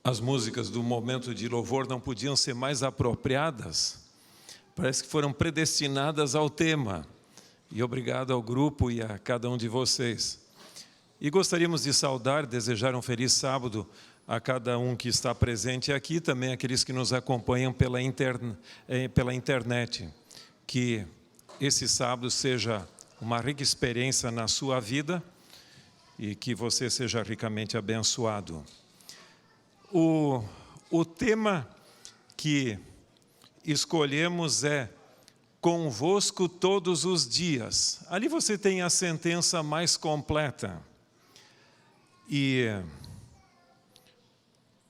As músicas do momento de louvor não podiam ser mais apropriadas. Parece que foram predestinadas ao tema. E obrigado ao grupo e a cada um de vocês. E gostaríamos de saudar, desejar um feliz sábado a cada um que está presente aqui, também aqueles que nos acompanham pela internet. Que esse sábado seja uma rica experiência na sua vida e que você seja ricamente abençoado. O tema que escolhemos é convosco todos os dias. Ali você tem a sentença mais completa. E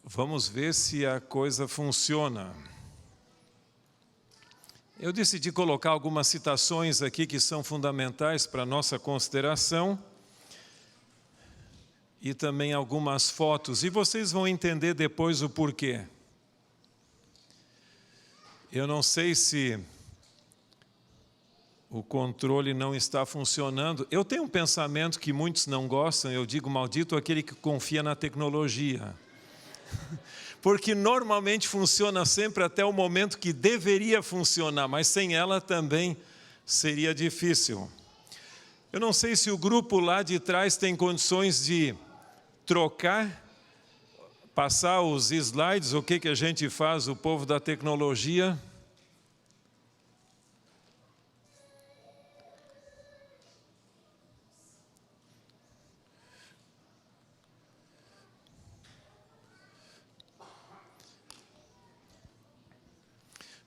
vamos ver se a coisa funciona. Eu decidi colocar algumas citações aqui que são fundamentais para a nossa consideração. E também algumas fotos, e vocês vão entender depois o porquê. Eu não sei se o controle não está funcionando. Eu tenho um pensamento que muitos não gostam, eu digo maldito aquele que confia na tecnologia. Porque normalmente funciona sempre até o momento que deveria funcionar, mas sem ela também seria difícil. Eu não sei se o grupo lá de trás tem condições de trocar, passar os slides, o que a gente faz, o povo da tecnologia.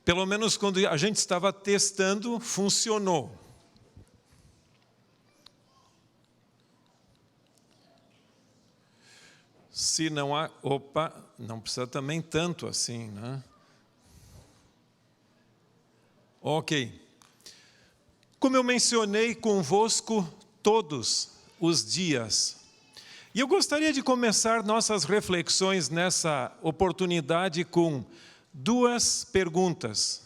Pelo menos quando a gente estava testando, funcionou. Se não há... Opa, não precisa também tanto assim, né? Ok. Como eu mencionei, convosco todos os dias. E eu gostaria de começar nossas reflexões nessa oportunidade com duas perguntas.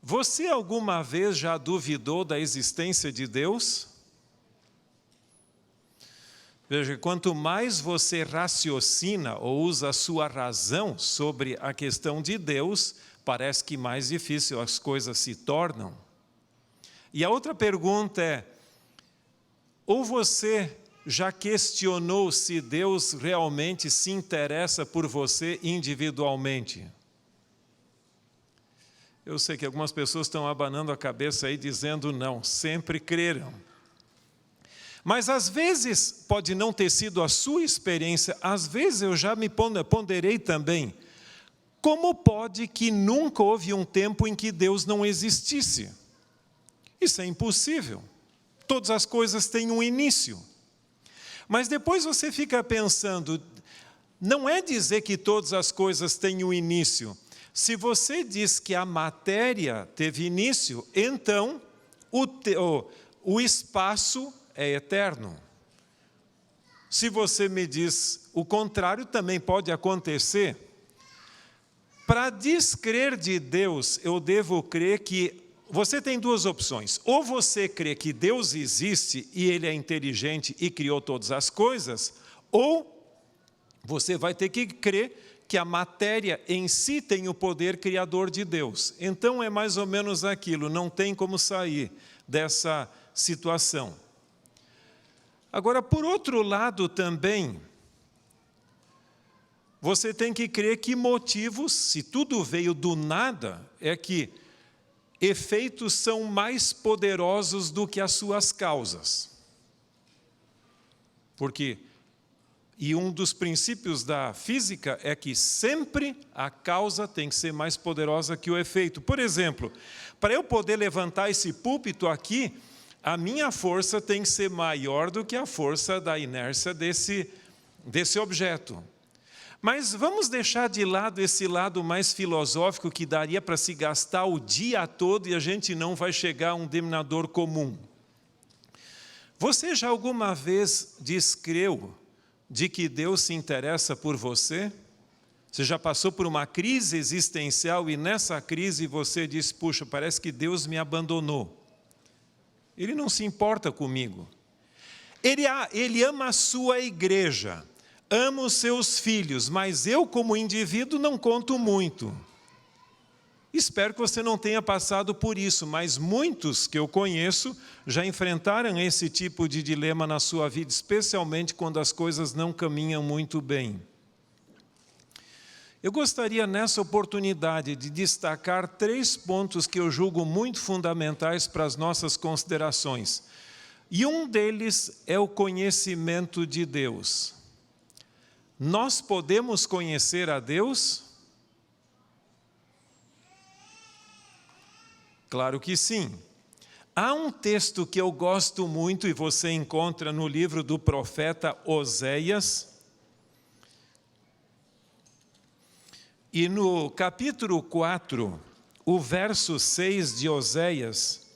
Você alguma vez já duvidou da existência de Deus? Veja, quanto mais você raciocina ou usa a sua razão sobre a questão de Deus, parece que mais difícil as coisas se tornam. E a outra pergunta é, ou você já questionou se Deus realmente se interessa por você individualmente? Eu sei que algumas pessoas estão abanando a cabeça aí dizendo não, sempre creram. Mas às vezes, pode não ter sido a sua experiência, às vezes eu já me ponderei também, como pode que nunca houve um tempo em que Deus não existisse? Isso é impossível. Todas as coisas têm um início. Mas depois você fica pensando, não é dizer que todas as coisas têm um início. Se você diz que a matéria teve início, então o espaço é eterno. Se você me diz o contrário, também pode acontecer. Para descrer de Deus, eu devo crer que... Você tem duas opções. Ou você crê que Deus existe e Ele é inteligente e criou todas as coisas, ou você vai ter que crer que a matéria em si tem o poder criador de Deus. Então é mais ou menos aquilo, não tem como sair dessa situação. Agora, por outro lado também, você tem que crer que motivos, se tudo veio do nada, é que efeitos são mais poderosos do que as suas causas. Porque, e um dos princípios da física é que sempre a causa tem que ser mais poderosa que o efeito. Por exemplo, para eu poder levantar esse púlpito aqui, a minha força tem que ser maior do que a força da inércia desse objeto. Mas vamos deixar de lado esse lado mais filosófico que daria para se gastar o dia todo e a gente não vai chegar a um denominador comum. Você já alguma vez descreu de que Deus se interessa por você? Você já passou por uma crise existencial e nessa crise você diz, puxa, parece que Deus me abandonou. Ele não se importa comigo. Ele ama a sua igreja. ama os seus filhos, mas eu, como indivíduo, não conto muito. Espero que você não tenha passado por isso, mas muitos que eu conheço já enfrentaram esse tipo de dilema na sua vida, especialmente quando as coisas não caminham muito bem. Eu gostaria, nessa oportunidade, de destacar 3 pontos que eu julgo muito fundamentais para as nossas considerações. E um deles é o conhecimento de Deus. Nós podemos conhecer a Deus? Claro que sim. Há um texto que eu gosto muito e você encontra no livro do profeta Oséias. E no capítulo 4, o verso 6 de Oséias,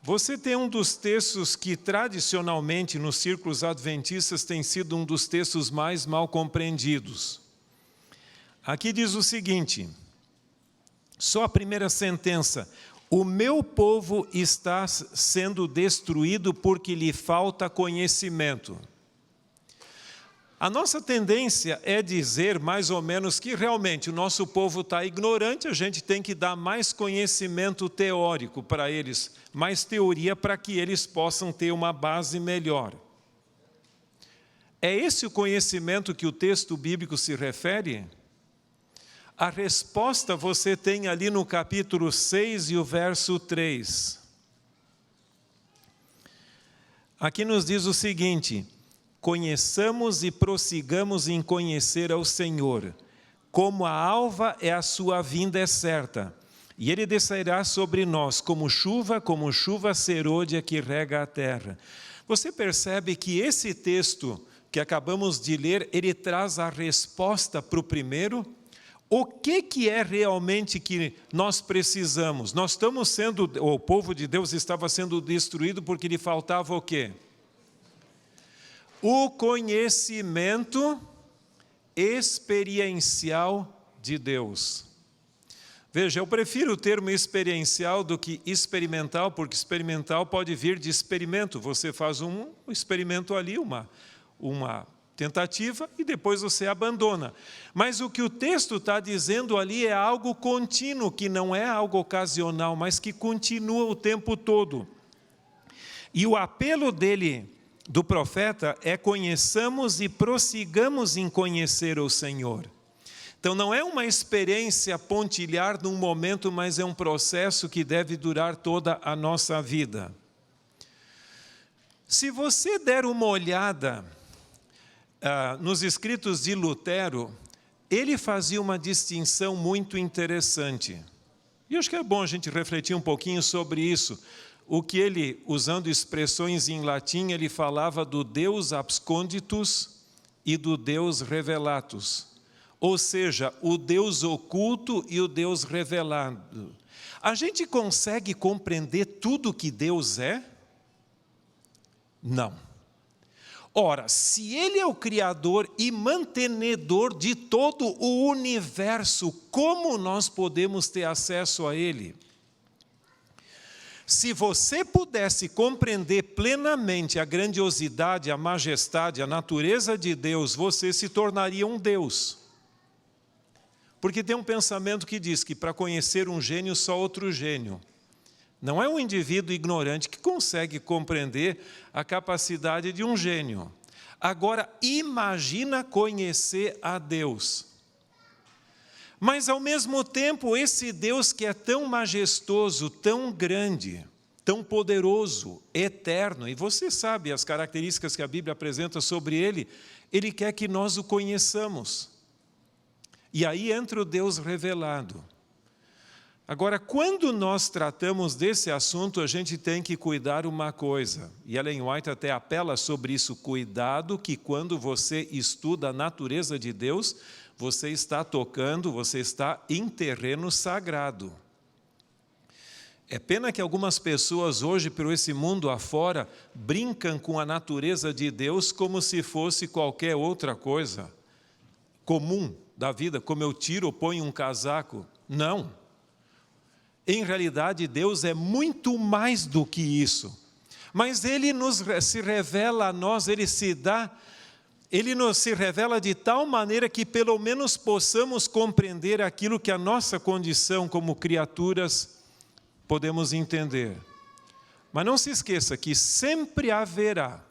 você tem um dos textos que tradicionalmente nos círculos adventistas tem sido um dos textos mais mal compreendidos. Aqui diz o seguinte, só a primeira sentença: o meu povo está sendo destruído porque lhe falta conhecimento. A nossa tendência é dizer mais ou menos que realmente o nosso povo está ignorante, a gente tem que dar mais conhecimento teórico para eles, mais teoria para que eles possam ter uma base melhor. É esse o conhecimento que o texto bíblico se refere? A resposta você tem ali no capítulo 6 e o verso 3. Aqui nos diz o seguinte: conheçamos e prossigamos em conhecer ao Senhor. Como a alva é a sua vinda é certa, e Ele descerá sobre nós como chuva serôdia que rega a terra. Você percebe que esse texto que acabamos de ler, ele traz a resposta para o primeiro? O que é realmente que nós precisamos? Nós estamos sendo, o povo de Deus estava sendo destruído porque lhe faltava o quê? O conhecimento experiencial de Deus. Veja, eu prefiro o termo experiencial do que experimental, porque experimental pode vir de experimento. Você faz um experimento ali, uma tentativa, e depois você abandona. Mas o que o texto está dizendo ali é algo contínuo, que não é algo ocasional, mas que continua o tempo todo. E o apelo dele, do profeta, é: conheçamos e prossigamos em conhecer o Senhor. Então não é uma experiência pontilhar num momento, mas é um processo que deve durar toda a nossa vida. Se você der uma olhada nos escritos de Lutero, ele fazia uma distinção muito interessante. E acho que é bom a gente refletir um pouquinho sobre isso. O que ele, usando expressões em latim, ele falava do Deus absconditus e do Deus revelatus. Ou seja, o Deus oculto e o Deus revelado. A gente consegue compreender tudo que Deus é? Não. Ora, se Ele é o Criador e mantenedor de todo o universo, como nós podemos ter acesso a Ele? Se você pudesse compreender plenamente a grandiosidade, a majestade, a natureza de Deus, você se tornaria um Deus. Porque tem um pensamento que diz que para conhecer um gênio, só outro gênio. Não é um indivíduo ignorante que consegue compreender a capacidade de um gênio. Agora, imagina conhecer a Deus. Mas, ao mesmo tempo, esse Deus que é tão majestoso, tão grande, tão poderoso, eterno, e você sabe as características que a Bíblia apresenta sobre Ele, Ele quer que nós o conheçamos. E aí entra o Deus revelado. Agora, quando nós tratamos desse assunto, a gente tem que cuidar uma coisa. E Ellen White até apela sobre isso: cuidado que quando você estuda a natureza de Deus, você está tocando, você está em terreno sagrado. É pena que algumas pessoas hoje, por esse mundo afora, brincam com a natureza de Deus como se fosse qualquer outra coisa comum da vida, como eu tiro ou ponho um casaco. Não. Em realidade, Deus é muito mais do que isso. Mas Ele se revela a nós, Ele se dá ele nos se revela de tal maneira que pelo menos possamos compreender aquilo que a nossa condição como criaturas podemos entender. Mas não se esqueça que sempre haverá,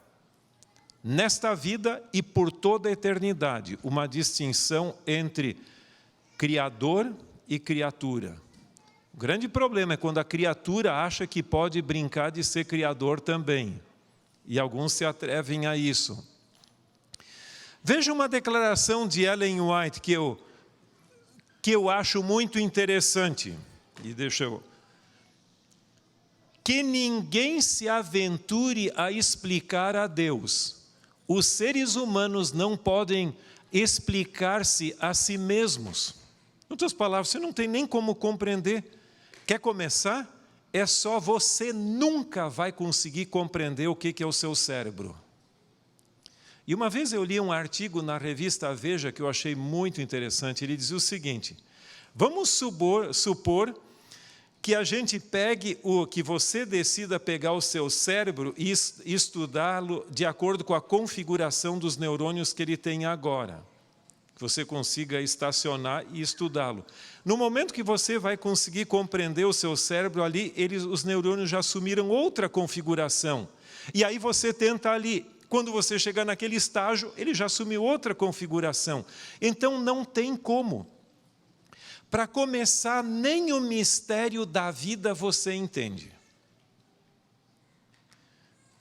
nesta vida e por toda a eternidade, uma distinção entre Criador e criatura. O grande problema é quando a criatura acha que pode brincar de ser criador também. E alguns se atrevem a isso. Veja uma declaração de Ellen White que eu acho muito interessante. E que ninguém se aventure a explicar a Deus. Os seres humanos não podem explicar-se a si mesmos. Em outras palavras, você não tem nem como compreender. Quer começar? É só você nunca vai conseguir compreender o que é o seu cérebro. E uma vez eu li um artigo na revista Veja que eu achei muito interessante. Ele dizia o seguinte: vamos supor que a gente que você decida pegar o seu cérebro e estudá-lo de acordo com a configuração dos neurônios que ele tem agora. Que você consiga estacionar e estudá-lo. No momento que você vai conseguir compreender o seu cérebro ali, os neurônios já assumiram outra configuração. E aí você tenta ali. Quando você chegar naquele estágio, ele já assumiu outra configuração. Então não tem como. Para começar, nem o mistério da vida você entende.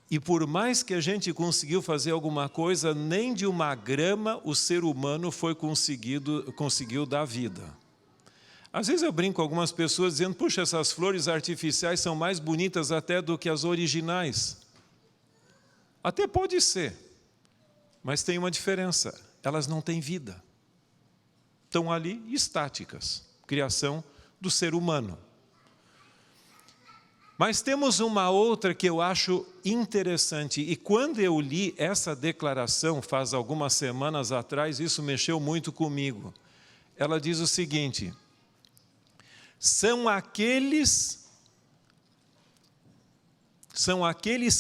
E por mais que a gente conseguiu fazer alguma coisa, nem de uma grama o ser humano conseguiu dar vida. Às vezes eu brinco com algumas pessoas dizendo, puxa, essas flores artificiais são mais bonitas até do que as originais. Até pode ser, mas tem uma diferença, elas não têm vida. Estão ali estáticas, criação do ser humano. Mas temos uma outra que eu acho interessante, e quando eu li essa declaração, faz algumas semanas atrás, isso mexeu muito comigo. Ela diz o seguinte: são aqueles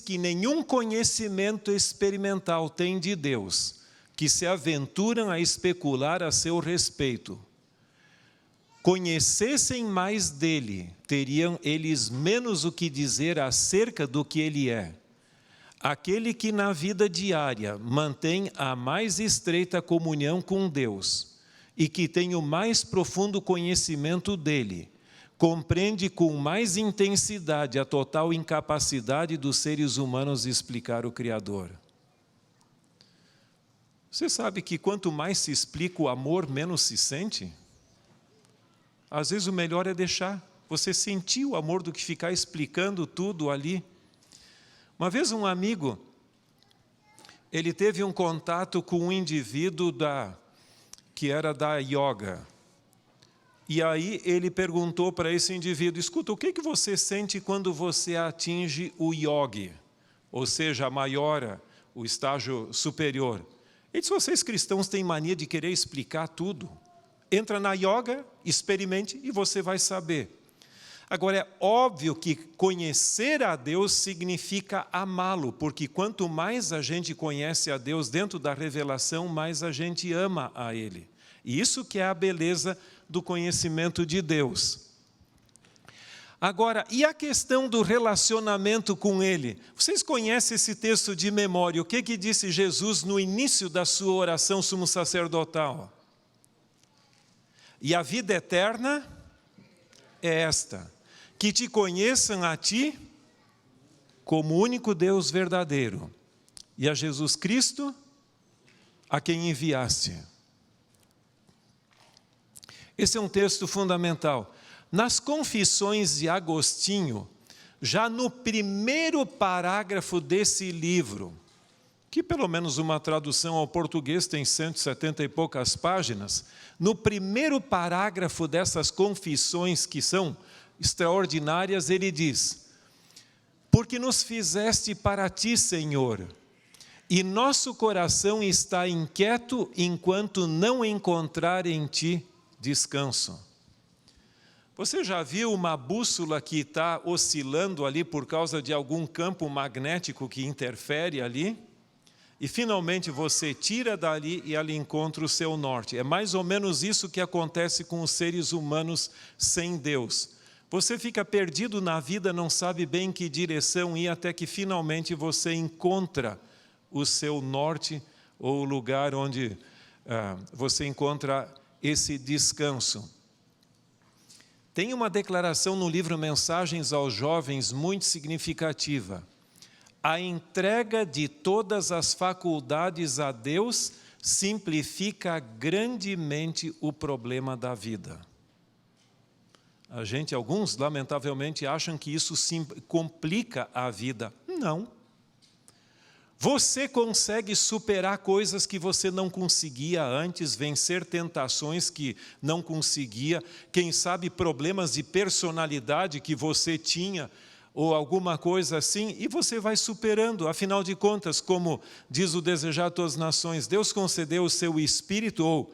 que nenhum conhecimento experimental têm de Deus, que se aventuram a especular a seu respeito. Conhecessem mais dele, teriam eles menos o que dizer acerca do que ele é. Aquele que na vida diária mantém a mais estreita comunhão com Deus e que tem o mais profundo conhecimento dele, compreende com mais intensidade a total incapacidade dos seres humanos de explicar o Criador. Você sabe que quanto mais se explica o amor, menos se sente? Às vezes o melhor é deixar você sentir o amor do que ficar explicando tudo ali. Uma vez um amigo, ele teve um contato com um indivíduo que era da yoga. E aí ele perguntou para esse indivíduo, escuta, o que você sente quando você atinge o yogi? Ou seja, a maiora, o estágio superior. Ele disse, vocês cristãos têm mania de querer explicar tudo. Entra na yoga, experimente e você vai saber. Agora, é óbvio que conhecer a Deus significa amá-lo, porque quanto mais a gente conhece a Deus dentro da revelação, mais a gente ama a Ele. E isso que é a beleza do conhecimento de Deus. Agora, e a questão do relacionamento com Ele? Vocês conhecem esse texto de memória? O que disse Jesus no início da sua oração sumo sacerdotal? E a vida eterna é esta, que te conheçam a ti como único Deus verdadeiro e a Jesus Cristo a quem enviaste. Esse é um texto fundamental. Nas Confissões de Agostinho, já no primeiro parágrafo desse livro, que pelo menos uma tradução ao português tem 170 e poucas páginas, no primeiro parágrafo dessas confissões que são extraordinárias, ele diz, porque nos fizeste para ti, Senhor, e nosso coração está inquieto enquanto não encontrar em ti descanso. Você já viu uma bússola que está oscilando ali por causa de algum campo magnético que interfere ali? e finalmente você tira dali e ali encontra o seu norte. É mais ou menos isso que acontece com os seres humanos sem Deus. Você fica perdido na vida, não sabe bem em que direção ir, até que finalmente você encontra o seu norte, ou o lugar onde você encontra esse descanso. Tem uma declaração no livro Mensagens aos Jovens muito significativa. A entrega de todas as faculdades a Deus simplifica grandemente o problema da vida. Alguns, lamentavelmente, acham que isso complica a vida. Não. Você consegue superar coisas que você não conseguia antes, vencer tentações que não conseguia, quem sabe problemas de personalidade que você tinha, ou alguma coisa assim, e você vai superando. Afinal de contas, como diz o Desejar a Todas as Nações, Deus concedeu o seu Espírito, ou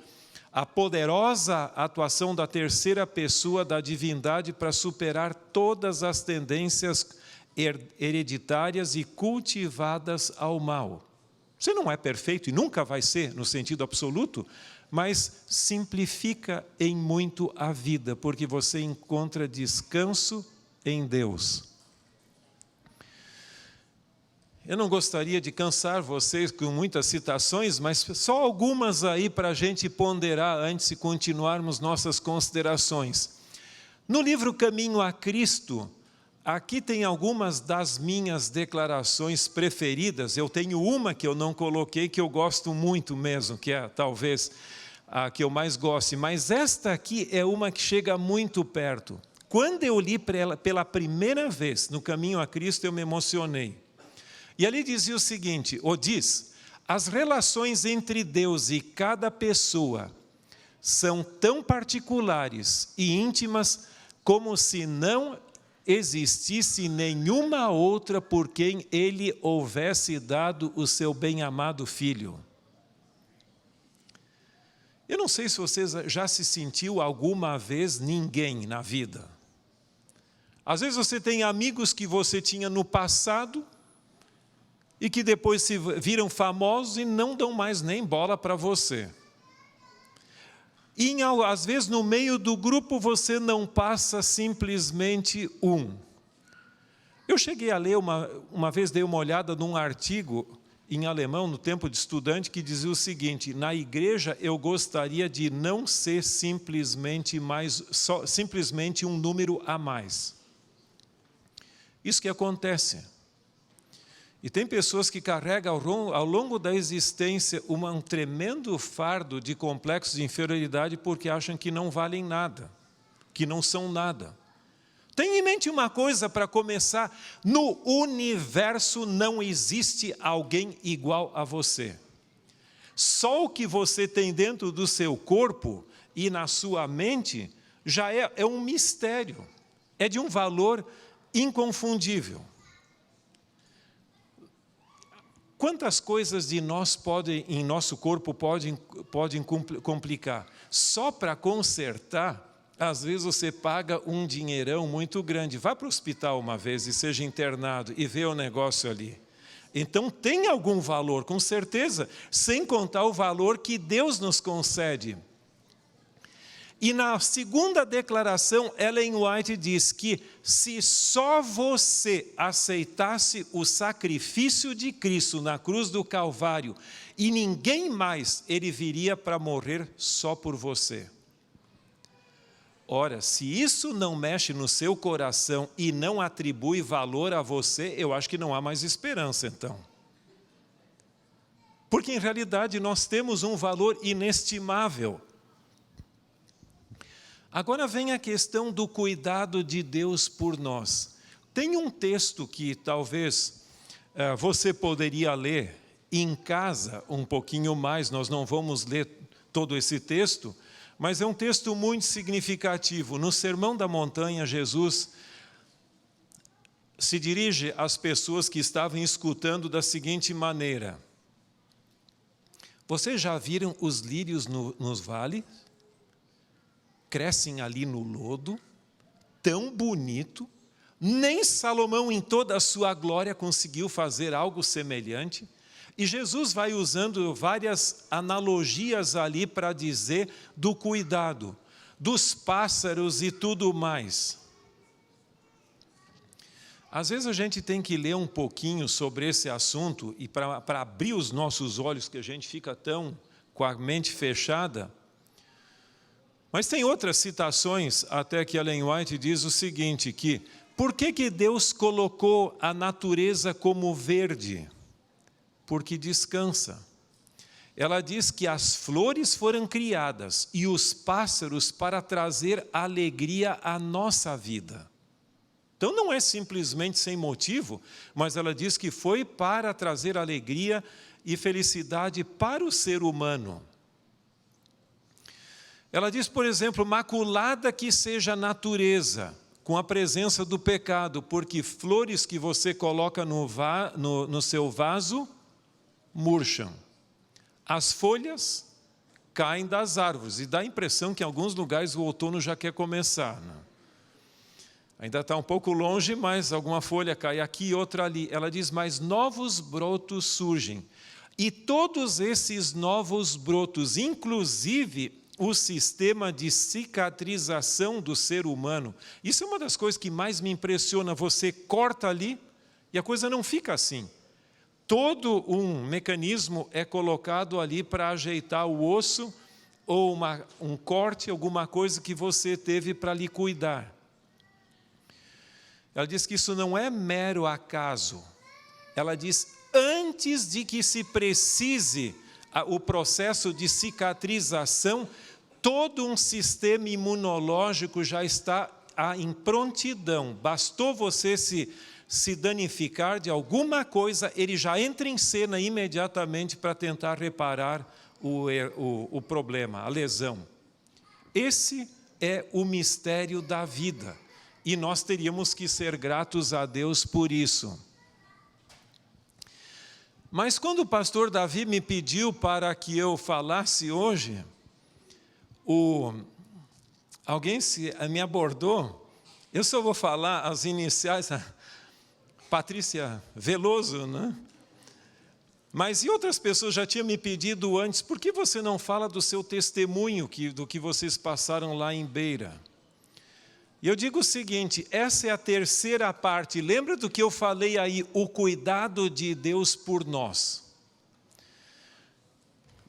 a poderosa atuação da terceira pessoa da divindade para superar todas as tendências hereditárias e cultivadas ao mal. Você não é perfeito e nunca vai ser no sentido absoluto, mas simplifica em muito a vida, porque você encontra descanso em Deus. Eu não gostaria de cansar vocês com muitas citações, mas só algumas aí para a gente ponderar antes de continuarmos nossas considerações. No livro Caminho a Cristo, aqui tem algumas das minhas declarações preferidas. Eu tenho uma que eu não coloquei, que eu gosto muito mesmo, que é talvez a que eu mais goste, mas esta aqui é uma que chega muito perto. Quando eu li pela primeira vez no Caminho a Cristo, eu me emocionei. E ali dizia o seguinte, as relações entre Deus e cada pessoa são tão particulares e íntimas como se não existisse nenhuma outra por quem Ele houvesse dado o seu bem-amado Filho. Eu não sei se você já se sentiu alguma vez ninguém na vida. Às vezes você tem amigos que você tinha no passado e que depois se viram famosos e não dão mais nem bola para você. E às vezes no meio do grupo você não passa simplesmente um. Eu cheguei a ler, uma vez dei uma olhada num artigo em alemão, no tempo de estudante, que dizia o seguinte: na igreja eu gostaria de não ser simplesmente um número a mais. Isso que acontece. E tem pessoas que carregam ao longo da existência um tremendo fardo de complexos de inferioridade porque acham que não valem nada, que não são nada. Tenha em mente uma coisa para começar: no universo não existe alguém igual a você. Só o que você tem dentro do seu corpo e na sua mente já é um mistério, é de um valor inconfundível. Quantas coisas de nós em nosso corpo podem complicar? Só para consertar, às vezes você paga um dinheirão muito grande. Vá para o hospital uma vez e seja internado e vê o negócio ali. Então tem algum valor, com certeza, sem contar o valor que Deus nos concede. E na segunda declaração, Ellen White diz que se só você aceitasse o sacrifício de Cristo na cruz do Calvário e ninguém mais, ele viria para morrer só por você. Ora, se isso não mexe no seu coração e não atribui valor a você, eu acho que não há mais esperança então. Porque em realidade nós temos um valor inestimável. Agora vem a questão do cuidado de Deus por nós. Tem um texto que talvez você poderia ler em casa um pouquinho mais, nós não vamos ler todo esse texto, mas é um texto muito significativo. No Sermão da Montanha, Jesus se dirige às pessoas que estavam escutando da seguinte maneira: vocês já viram os lírios nos vales? Crescem ali no lodo, tão bonito, nem Salomão em toda a sua glória conseguiu fazer algo semelhante. E Jesus vai usando várias analogias ali para dizer do cuidado, dos pássaros e tudo mais. Às vezes a gente tem que ler um pouquinho sobre esse assunto e para abrir os nossos olhos, que a gente fica tão com a mente fechada. Mas tem outras citações, até que Ellen White diz o seguinte, que por que Deus colocou a natureza como verde? Porque descansa. Ela diz que as flores foram criadas e os pássaros para trazer alegria à nossa vida. Então não é simplesmente sem motivo, mas ela diz que foi para trazer alegria e felicidade para o ser humano. Ela diz, por exemplo, maculada que seja a natureza, com a presença do pecado, porque flores que você coloca no seu vaso murcham. As folhas caem das árvores, e dá a impressão que em alguns lugares o outono já quer começar, né? Ainda está um pouco longe, mas alguma folha cai aqui e outra ali. Ela diz, mas novos brotos surgem. E todos esses novos brotos, inclusive o sistema de cicatrização do ser humano, isso é uma das coisas que mais me impressiona. Você corta ali e a coisa não fica assim. Todo um mecanismo é colocado ali para ajeitar o osso ou um corte, alguma coisa que você teve para lhe cuidar. Ela diz que isso não é mero acaso. Ela diz, antes de que se precise o processo de cicatrização, todo um sistema imunológico já está em prontidão. Bastou você se danificar de alguma coisa, ele já entra em cena imediatamente para tentar reparar o problema, a lesão. Esse é o mistério da vida. E nós teríamos que ser gratos a Deus por isso. Mas quando o pastor Davi me pediu para que eu falasse hoje, alguém me abordou, eu só vou falar as iniciais, Patrícia Veloso, né? Mas e outras pessoas já tinham me pedido antes, por que você não fala do seu testemunho, do que vocês passaram lá em Beira? E eu digo o seguinte, essa é a terceira parte, lembra do que eu falei aí, o cuidado de Deus por nós.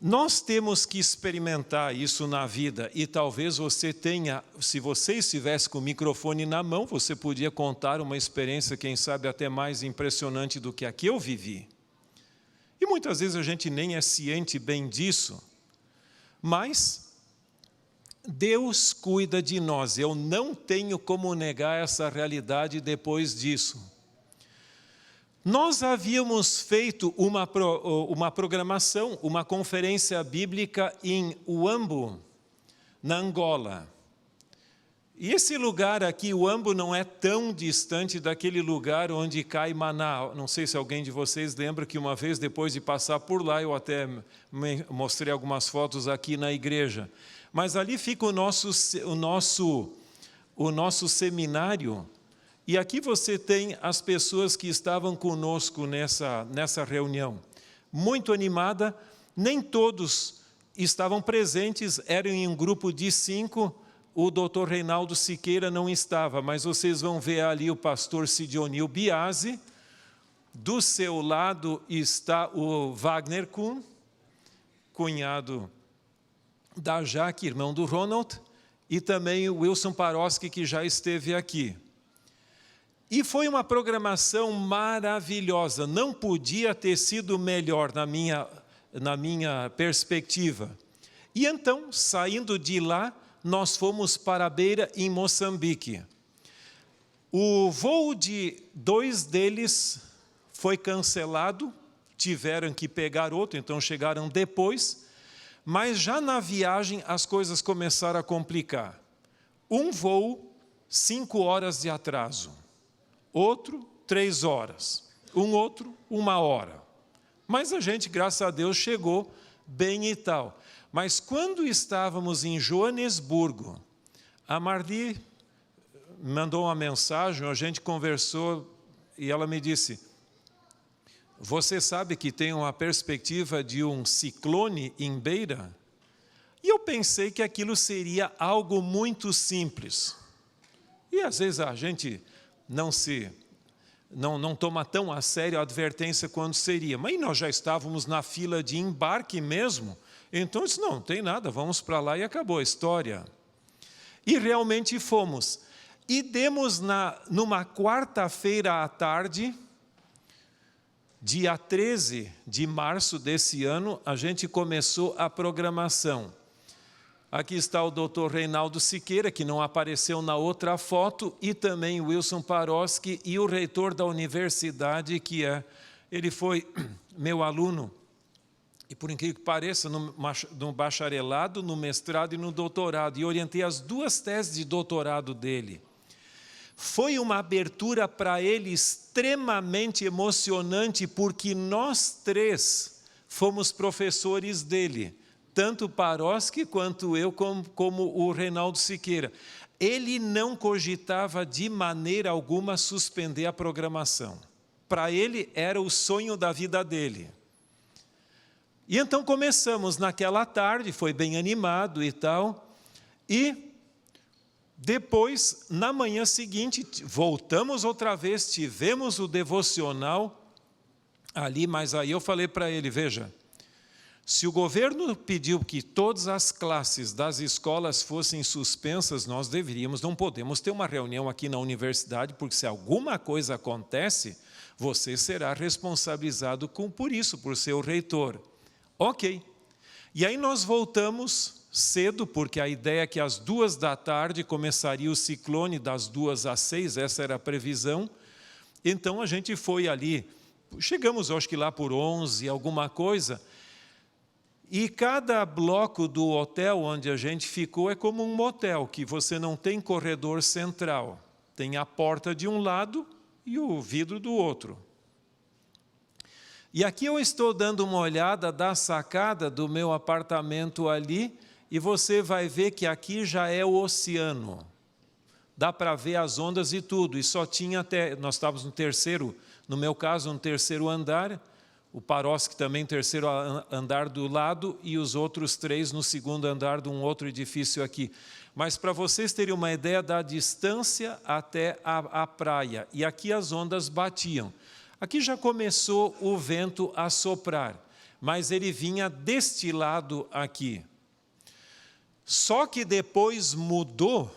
Nós temos que experimentar isso na vida, e talvez você tenha, se você estivesse com o microfone na mão, você podia contar uma experiência, quem sabe até mais impressionante do que a que eu vivi. E muitas vezes a gente nem é ciente bem disso, mas Deus cuida de nós, eu não tenho como negar essa realidade depois disso. Nós havíamos feito uma programação, uma conferência bíblica em Huambo, na Angola. E esse lugar aqui, Huambo, não é tão distante daquele lugar onde cai Maná. Não sei se alguém de vocês lembra que uma vez, depois de passar por lá, eu até mostrei algumas fotos aqui na igreja. Mas ali fica o nosso seminário, e aqui você tem as pessoas que estavam conosco nessa reunião. Muito animada, nem todos estavam presentes, eram em um grupo de 5, o doutor Reinaldo Siqueira não estava, mas vocês vão ver ali o pastor Sidionil Biasi, do seu lado está o Wagner Kuhn, cunhado da Jaque, irmão do Ronald, e também o Wilson Paroski, que já esteve aqui. E foi uma programação maravilhosa, não podia ter sido melhor na minha perspectiva. E então, saindo de lá, nós fomos para a Beira, em Moçambique. O voo de 2 deles foi cancelado, tiveram que pegar outro, então chegaram depois. Mas já na viagem as coisas começaram a complicar. Um voo, 5 horas de atraso. Outro, 3 horas. Um outro, 1 hora. Mas a gente, graças a Deus, chegou bem e tal. Mas quando estávamos em Joanesburgo, a Marli mandou uma mensagem, a gente conversou e ela me disse, Você sabe que tem uma perspectiva de um ciclone em Beira? E eu pensei que aquilo seria algo muito simples. E às vezes a gente não toma tão a sério a advertência quanto seria. Mas nós já estávamos na fila de embarque mesmo. Então, eu disse, não tem nada, vamos para lá e acabou a história. E realmente fomos. E demos numa quarta-feira à tarde, dia 13 de março desse ano, a gente começou a programação. Aqui está o doutor Reinaldo Siqueira, que não apareceu na outra foto, e também Wilson Paroski e o reitor da universidade, ele foi meu aluno, e por incrível que pareça, no bacharelado, no mestrado e no doutorado, e orientei as 2 teses de doutorado dele. Foi uma abertura para ele extremamente emocionante, porque nós 3 fomos professores dele, tanto o Paroski quanto eu, como o Reinaldo Siqueira. Ele não cogitava de maneira alguma suspender a programação. Para ele era o sonho da vida dele. E então começamos naquela tarde, foi bem animado e tal, e depois, na manhã seguinte, voltamos outra vez, tivemos o devocional ali, mas aí eu falei para ele, veja, se o governo pediu que todas as classes das escolas fossem suspensas, nós não podemos ter uma reunião aqui na universidade, porque se alguma coisa acontece, você será responsabilizado por isso, por ser o reitor. Ok. E aí nós voltamos cedo, porque a ideia é que às 2 da tarde começaria o ciclone, das 2 às 6, essa era a previsão. Então a gente foi ali, chegamos acho que lá por 11, alguma coisa, e cada bloco do hotel onde a gente ficou é como um motel, que você não tem corredor central. Tem a porta de um lado e o vidro do outro. E aqui eu estou dando uma olhada da sacada do meu apartamento ali, e você vai ver que aqui já é o oceano. Dá para ver as ondas e tudo, e só tinha nós estávamos no meu caso, no 3º andar, o Paroski também 3º andar do lado, e os outros 3 no 2º andar de um outro edifício aqui. Mas para vocês terem uma ideia da distância até a praia, e aqui as ondas batiam. Aqui já começou o vento a soprar, mas ele vinha deste lado aqui. Só que depois mudou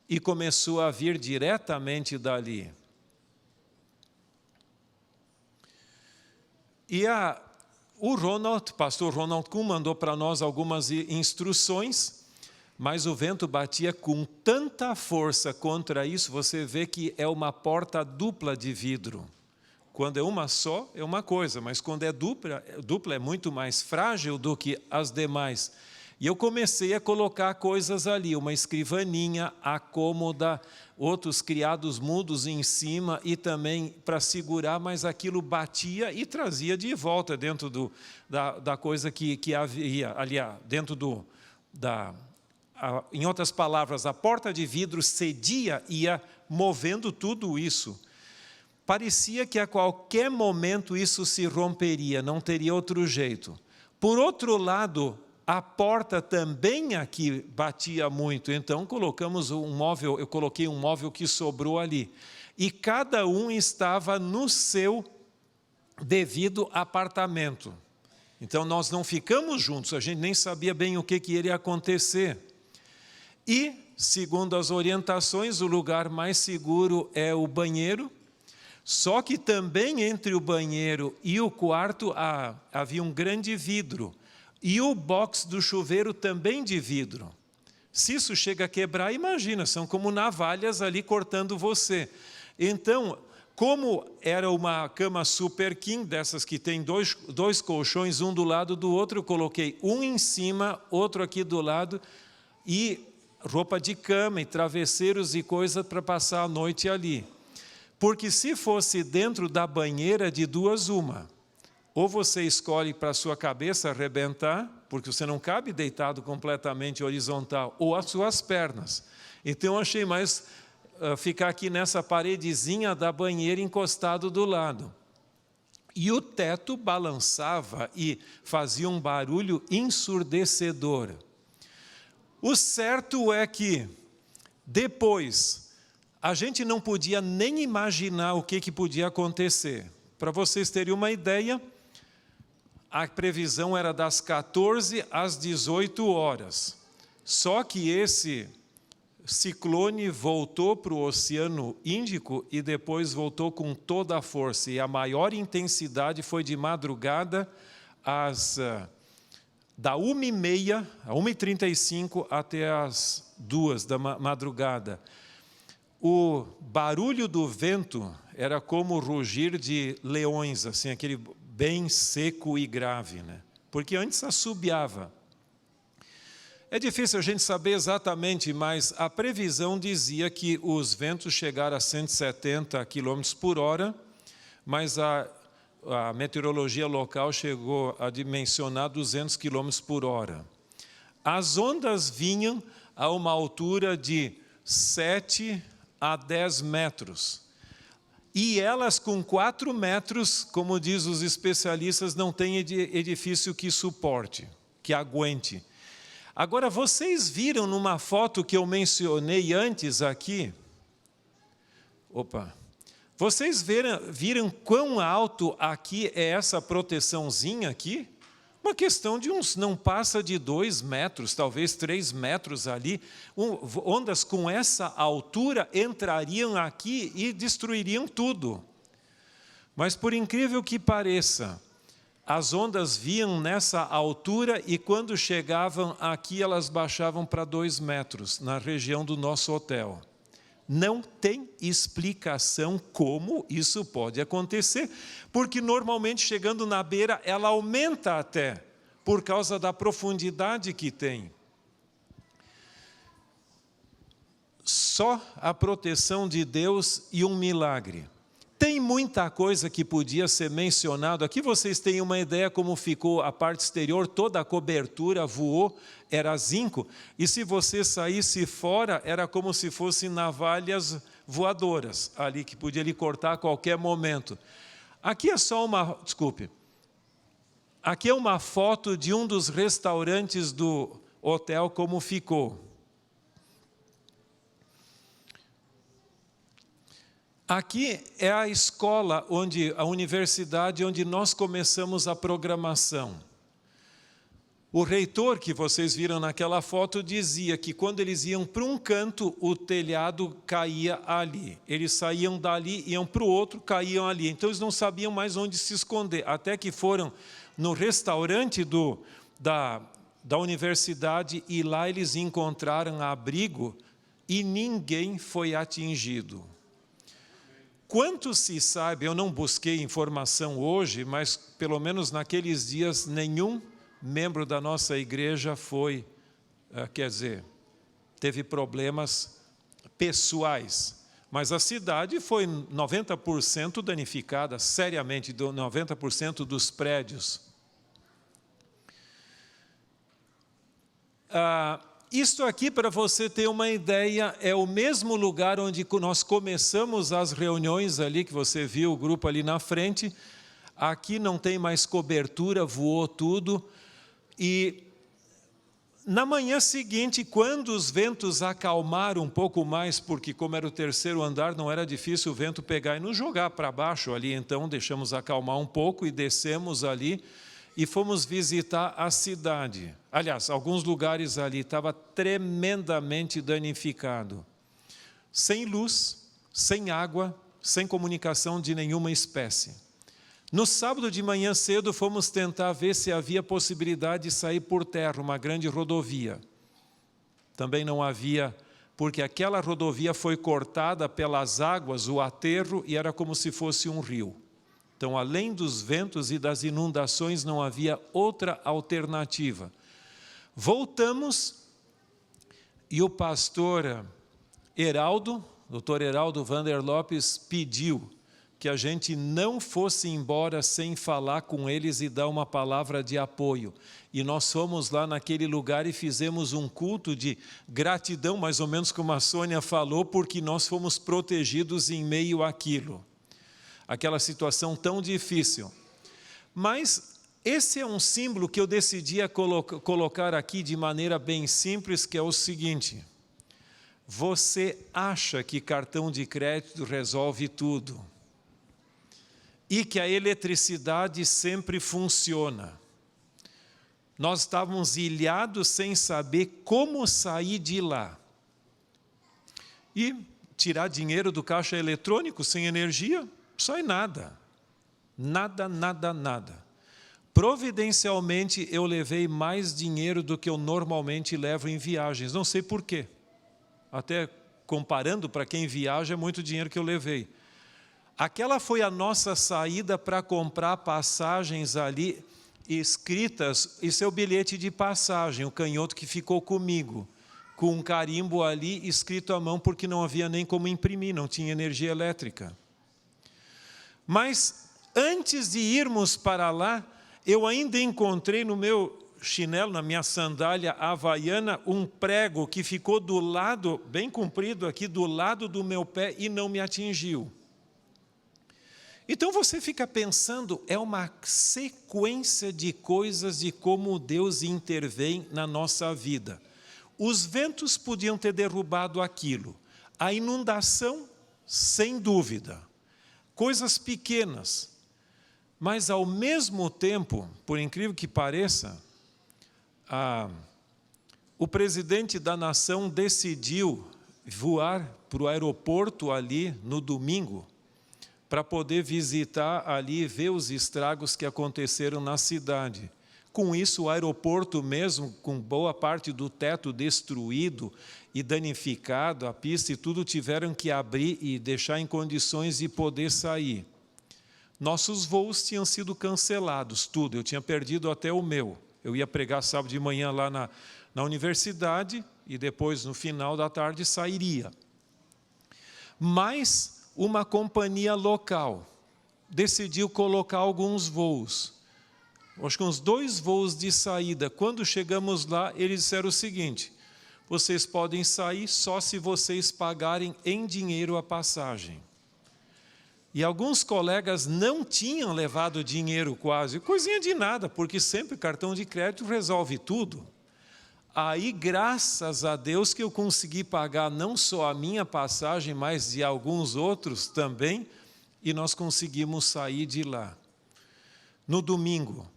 e começou a vir diretamente dali. E o pastor Ronald Kuhn mandou para nós algumas instruções, mas o vento batia com tanta força contra isso, você vê que é uma porta dupla de vidro. Quando é uma só, é uma coisa, mas quando é dupla é muito mais frágil do que as demais. E eu comecei a colocar coisas ali, uma escrivaninha, a cômoda, outros criados mudos em cima e também para segurar, mas aquilo batia e trazia de volta dentro da coisa que havia ali, dentro em outras palavras, a porta de vidro cedia, ia movendo tudo isso. Parecia que a qualquer momento isso se romperia, não teria outro jeito. Por outro lado, a porta também aqui batia muito, então colocamos um móvel, eu coloquei um móvel que sobrou ali. E cada um estava no seu devido apartamento. Então nós não ficamos juntos, a gente nem sabia bem o que iria acontecer. E, segundo as orientações, o lugar mais seguro é o banheiro. Só que também entre o banheiro e o quarto havia um grande vidro. E o box do chuveiro também de vidro. Se isso chega a quebrar, imagina, são como navalhas ali cortando você. Então, como era uma cama super king, dessas que tem dois colchões, um do lado do outro, eu coloquei um em cima, outro aqui do lado, e roupa de cama, e travesseiros e coisa para passar a noite ali. Porque se fosse dentro da banheira, de 2 uma. Ou você escolhe para a sua cabeça arrebentar, porque você não cabe deitado completamente horizontal, ou as suas pernas. Então eu achei mais ficar aqui nessa paredezinha da banheira encostado do lado. e o teto balançava e fazia um barulho ensurdecedor. O certo é que, depois, a gente não podia nem imaginar o que podia acontecer. Para vocês terem uma ideia, a previsão era das 14 às 18 horas. Só que esse ciclone voltou para o Oceano Índico e depois voltou com toda a força. E a maior intensidade foi de madrugada, da 1h30, 1h35 até as 2 da madrugada. O barulho do vento era como o rugir de leões, assim, aquele bem seco e grave, né? Porque antes assobiava. É difícil a gente saber exatamente, mas a previsão dizia que os ventos chegaram a 170 km por hora, mas a meteorologia local chegou a dimensionar 200 km por hora. As ondas vinham a uma altura de 7 a 10 metros. E elas com 4 metros, como diz os especialistas, não tem edifício que suporte, que aguente. Agora, vocês viram numa foto que eu mencionei antes aqui? Vocês viram quão alto aqui é essa proteçãozinha aqui? Uma questão de não passa de 2 metros, talvez 3 metros ali. Ondas com essa altura entrariam aqui e destruiriam tudo. Mas por incrível que pareça, as ondas vinham nessa altura e quando chegavam aqui, elas baixavam para 2 metros, na região do nosso hotel. Não tem explicação como isso pode acontecer, porque normalmente chegando na beira, ela aumenta até, por causa da profundidade que tem. Só a proteção de Deus e um milagre. Tem muita coisa que podia ser mencionado. Aqui vocês têm uma ideia como ficou a parte exterior, toda a cobertura voou, era zinco. E se você saísse fora, era como se fossem navalhas voadoras, ali que podia lhe cortar a qualquer momento. Aqui é só aqui é uma foto de um dos restaurantes do hotel, como ficou. Aqui é a escola, a universidade onde nós começamos a programação. O reitor que vocês viram naquela foto dizia que quando eles iam para um canto, o telhado caía ali. Eles saíam dali, iam para o outro, caíam ali. Então eles não sabiam mais onde se esconder. Até que foram no restaurante da universidade e lá eles encontraram abrigo e ninguém foi atingido. Quanto se sabe, eu não busquei informação hoje, mas pelo menos naqueles dias nenhum membro da nossa igreja teve problemas pessoais. Mas a cidade foi 90% danificada, seriamente, 90% dos prédios. Isto aqui, para você ter uma ideia, é o mesmo lugar onde nós começamos as reuniões ali, que você viu o grupo ali na frente. Aqui não tem mais cobertura, voou tudo. E na manhã seguinte, quando os ventos acalmaram um pouco mais, porque como era o 3º andar, não era difícil o vento pegar e nos jogar para baixo ali, então deixamos acalmar um pouco e descemos ali. E fomos visitar a cidade. Aliás, alguns lugares ali estava tremendamente danificado. Sem luz, sem água, sem comunicação de nenhuma espécie. No sábado de manhã cedo, fomos tentar ver se havia possibilidade de sair por terra, uma grande rodovia. Também não havia, porque aquela rodovia foi cortada pelas águas, o aterro, e era como se fosse um rio. Então, além dos ventos e das inundações, não havia outra alternativa. Voltamos e o pastor Heraldo, doutor Heraldo Vander Lopes, pediu que a gente não fosse embora sem falar com eles e dar uma palavra de apoio. E nós fomos lá naquele lugar e fizemos um culto de gratidão, mais ou menos como a Sônia falou, porque nós fomos protegidos em meio àquilo. Aquela situação tão difícil. Mas esse é um símbolo que eu decidi colocar aqui de maneira bem simples, que é o seguinte: você acha que cartão de crédito resolve tudo e que a eletricidade sempre funciona. Nós estávamos ilhados sem saber como sair de lá. E tirar dinheiro do caixa eletrônico sem energia, sai nada. Nada. Providencialmente, eu levei mais dinheiro do que eu normalmente levo em viagens. Não sei por quê. Até comparando para quem viaja, é muito dinheiro que eu levei. Aquela foi a nossa saída para comprar passagens ali escritas, isso é o bilhete de passagem, o canhoto que ficou comigo, com um carimbo ali escrito à mão, porque não havia nem como imprimir, não tinha energia elétrica. Mas antes de irmos para lá, eu ainda encontrei no meu chinelo, na minha sandália havaiana, um prego que ficou do lado, bem comprido aqui, do lado do meu pé e não me atingiu. Então você fica pensando, é uma sequência de coisas de como Deus intervém na nossa vida. Os ventos podiam ter derrubado aquilo. A inundação, sem dúvida. Coisas pequenas. Mas ao mesmo tempo, por incrível que pareça, o presidente da nação decidiu voar para o aeroporto ali no domingo, para poder visitar ali e ver os estragos que aconteceram na cidade. Com isso, o aeroporto mesmo, com boa parte do teto destruído e danificado, a pista e tudo, tiveram que abrir e deixar em condições de poder sair. Nossos voos tinham sido cancelados, tudo. Eu tinha perdido até o meu. Eu ia pregar sábado de manhã lá na universidade e depois, no final da tarde, sairia. Mas uma companhia local decidiu colocar alguns voos. Acho que uns 2 voos de saída. Quando chegamos lá, eles disseram o seguinte: vocês podem sair só se vocês pagarem em dinheiro a passagem. E alguns colegas não tinham levado dinheiro quase, coisinha de nada, porque sempre cartão de crédito resolve tudo. Aí, graças a Deus, que eu consegui pagar não só a minha passagem, mas de alguns outros também, e nós conseguimos sair de lá. No domingo,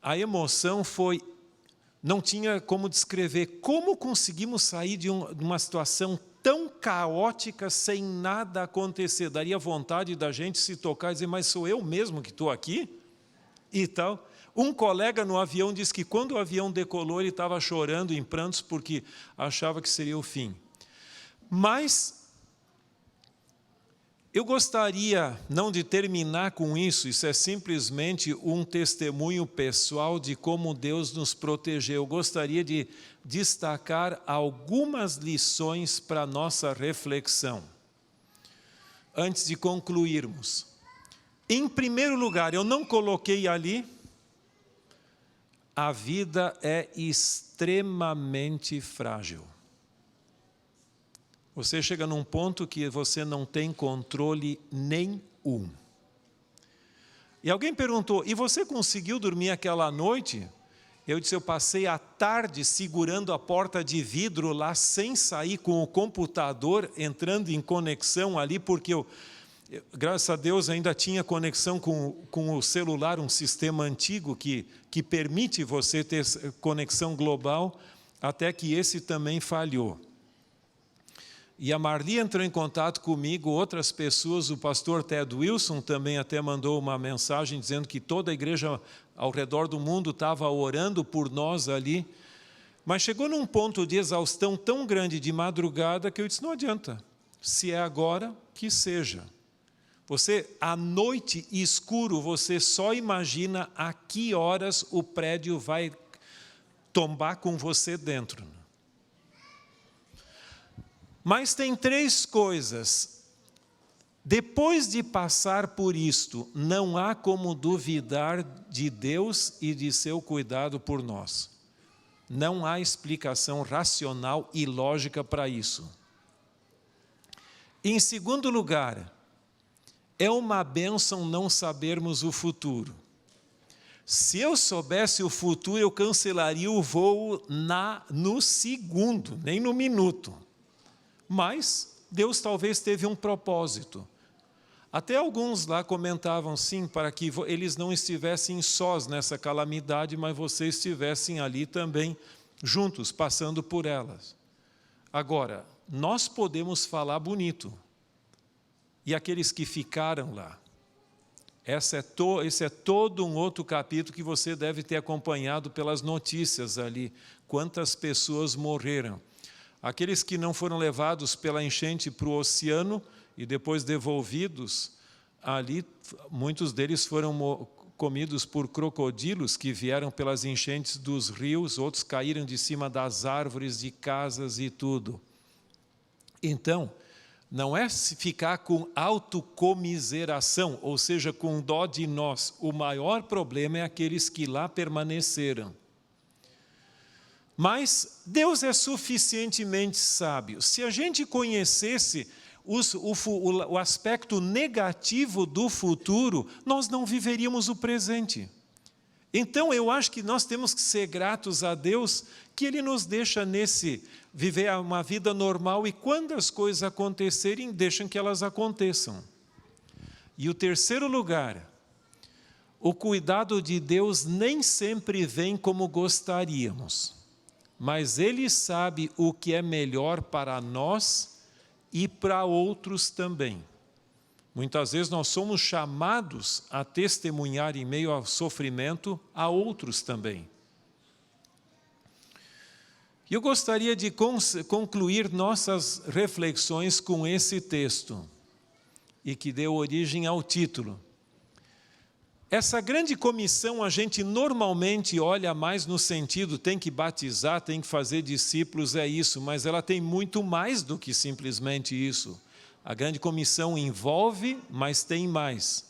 a emoção foi, não tinha como descrever, como conseguimos sair de uma situação tão caótica, sem nada acontecer. Daria vontade da gente se tocar e dizer, mas sou eu mesmo que estou aqui? E tal. Um colega no avião disse que quando o avião decolou, ele estava chorando em prantos porque achava que seria o fim. Mas eu gostaria não de terminar com isso é simplesmente um testemunho pessoal de como Deus nos protegeu. Eu gostaria de destacar algumas lições para a nossa reflexão, antes de concluirmos. Em primeiro lugar, eu não coloquei ali, a vida é extremamente frágil. Você chega num ponto que você não tem controle nenhum. E alguém perguntou, e você conseguiu dormir aquela noite? Eu disse, eu passei a tarde segurando a porta de vidro lá, sem sair, com o computador, entrando em conexão ali, porque eu, graças a Deus, ainda tinha conexão com o celular, um sistema antigo que permite você ter conexão global, até que esse também falhou. E a Marli entrou em contato comigo, outras pessoas, o pastor Ted Wilson também até mandou uma mensagem dizendo que toda a igreja ao redor do mundo estava orando por nós ali. Mas chegou num ponto de exaustão tão grande de madrugada que eu disse, não adianta, se é agora, que seja. Você, à noite escuro, você só imagina a que horas o prédio vai tombar com você dentro. Mas tem 3 coisas. Depois de passar por isto, não há como duvidar de Deus e de seu cuidado por nós. Não há explicação racional e lógica para isso. Em segundo lugar, é uma bênção não sabermos o futuro. Se eu soubesse o futuro, eu cancelaria o voo no segundo, nem no minuto. Mas Deus talvez teve um propósito. Até alguns lá comentavam, sim, para que eles não estivessem sós nessa calamidade, mas vocês estivessem ali também, juntos, passando por elas. Agora, nós podemos falar bonito. E aqueles que ficaram lá? Esse é todo um outro capítulo que você deve ter acompanhado pelas notícias ali. Quantas pessoas morreram. Aqueles que não foram levados pela enchente para o oceano e depois devolvidos, ali muitos deles foram comidos por crocodilos que vieram pelas enchentes dos rios, outros caíram de cima das árvores, de casas e tudo. Então, não é ficar com autocomiseração, ou seja, com dó de nós. O maior problema é aqueles que lá permaneceram. Mas Deus é suficientemente sábio. Se a gente conhecesse o aspecto negativo do futuro, nós não viveríamos o presente. Então, eu acho que nós temos que ser gratos a Deus que Ele nos deixa viver uma vida normal e quando as coisas acontecerem, deixam que elas aconteçam. E o terceiro lugar, o cuidado de Deus nem sempre vem como gostaríamos, mas Ele sabe o que é melhor para nós e para outros também. Muitas vezes nós somos chamados a testemunhar em meio ao sofrimento a outros também. Eu gostaria de concluir nossas reflexões com esse texto, e que deu origem ao título. Essa grande comissão a gente normalmente olha mais no sentido, tem que batizar, tem que fazer discípulos, é isso, mas ela tem muito mais do que simplesmente isso. A grande comissão envolve, mas tem mais.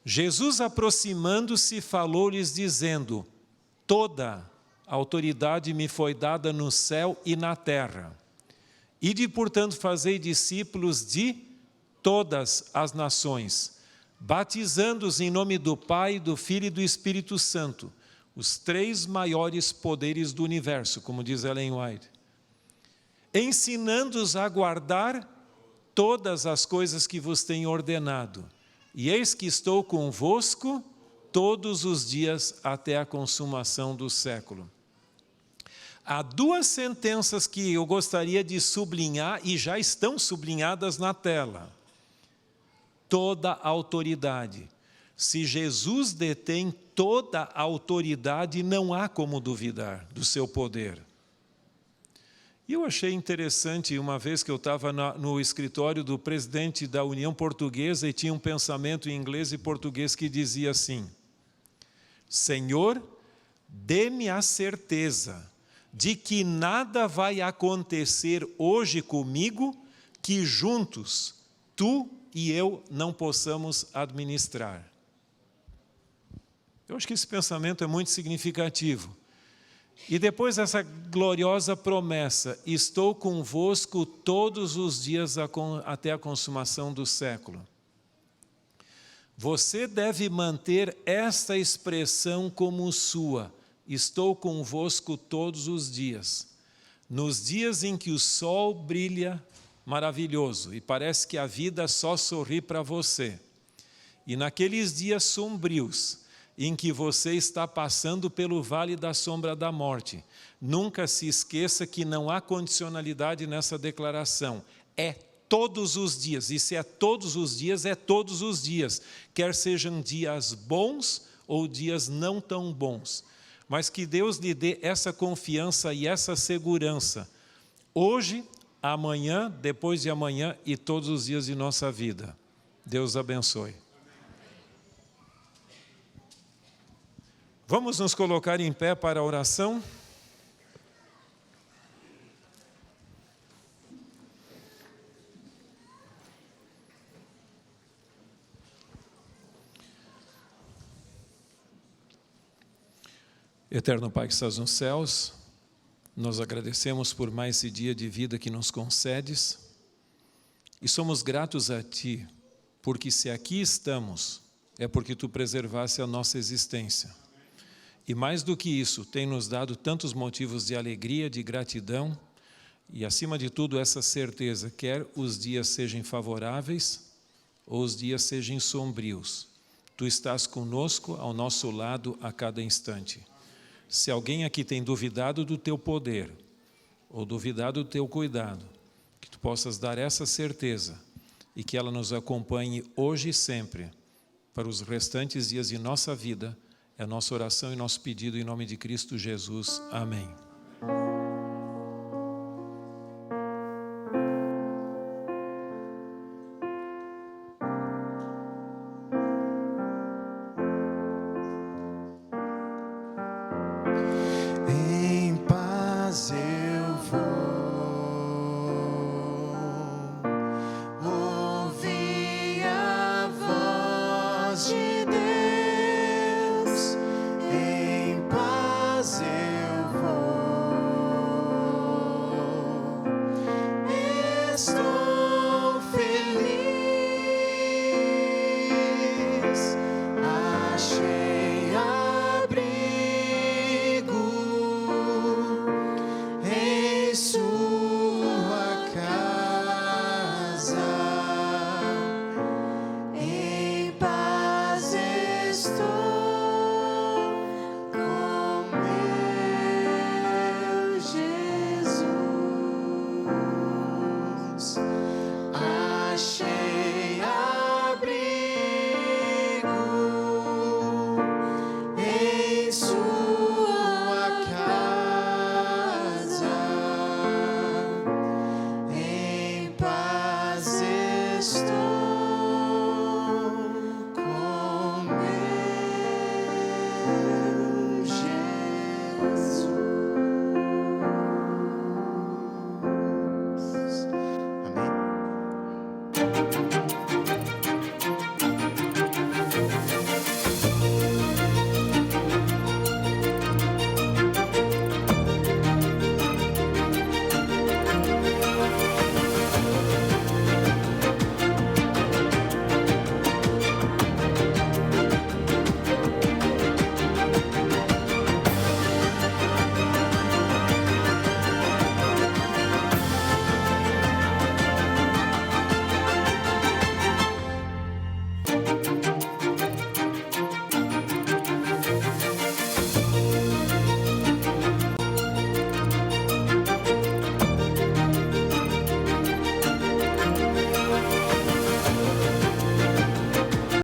Jesus, aproximando-se, falou-lhes dizendo: toda a autoridade me foi dada no céu e na terra. Ide, portanto, fazei discípulos de todas as nações, batizando-os em nome do Pai, do Filho e do Espírito Santo, os três maiores poderes do universo, como diz Ellen White, ensinando-os a guardar todas as coisas que vos tenho ordenado. E eis que estou convosco todos os dias até a consumação do século. Há duas sentenças que eu gostaria de sublinhar e já estão sublinhadas na tela. Toda a autoridade. Se Jesus detém toda a autoridade, não há como duvidar do seu poder. E eu achei interessante, uma vez que eu estava no escritório do presidente da União Portuguesa e tinha um pensamento em inglês e português que dizia assim: Senhor, dê-me a certeza de que nada vai acontecer hoje comigo que juntos, tu e eu, não possamos administrar. Eu acho que esse pensamento é muito significativo. E depois essa gloriosa promessa: estou convosco todos os dias até a consumação do século. Você deve manter esta expressão como sua: estou convosco todos os dias. Nos dias em que o sol brilha maravilhoso e parece que a vida só sorri para você. E naqueles dias sombrios, em que você está passando pelo vale da sombra da morte, nunca se esqueça que não há condicionalidade nessa declaração. É todos os dias, e se é todos os dias, é todos os dias, quer sejam dias bons ou dias não tão bons. Mas que Deus lhe dê essa confiança e essa segurança, hoje, amanhã, depois de amanhã e todos os dias de nossa vida. Deus abençoe. Vamos nos colocar em pé para a oração? Eterno Pai que estás nos céus, nós agradecemos por mais esse dia de vida que nos concedes e somos gratos a Ti, porque se aqui estamos é porque Tu preservaste a nossa existência. E mais do que isso, tem nos dado tantos motivos de alegria, de gratidão e, acima de tudo, essa certeza, quer os dias sejam favoráveis ou os dias sejam sombrios, Tu estás conosco, ao nosso lado, a cada instante. Se alguém aqui tem duvidado do Teu poder ou duvidado do Teu cuidado, que Tu possas dar essa certeza e que ela nos acompanhe hoje e sempre, para os restantes dias de nossa vida. É a nossa oração e nosso pedido em nome de Cristo Jesus. Amém.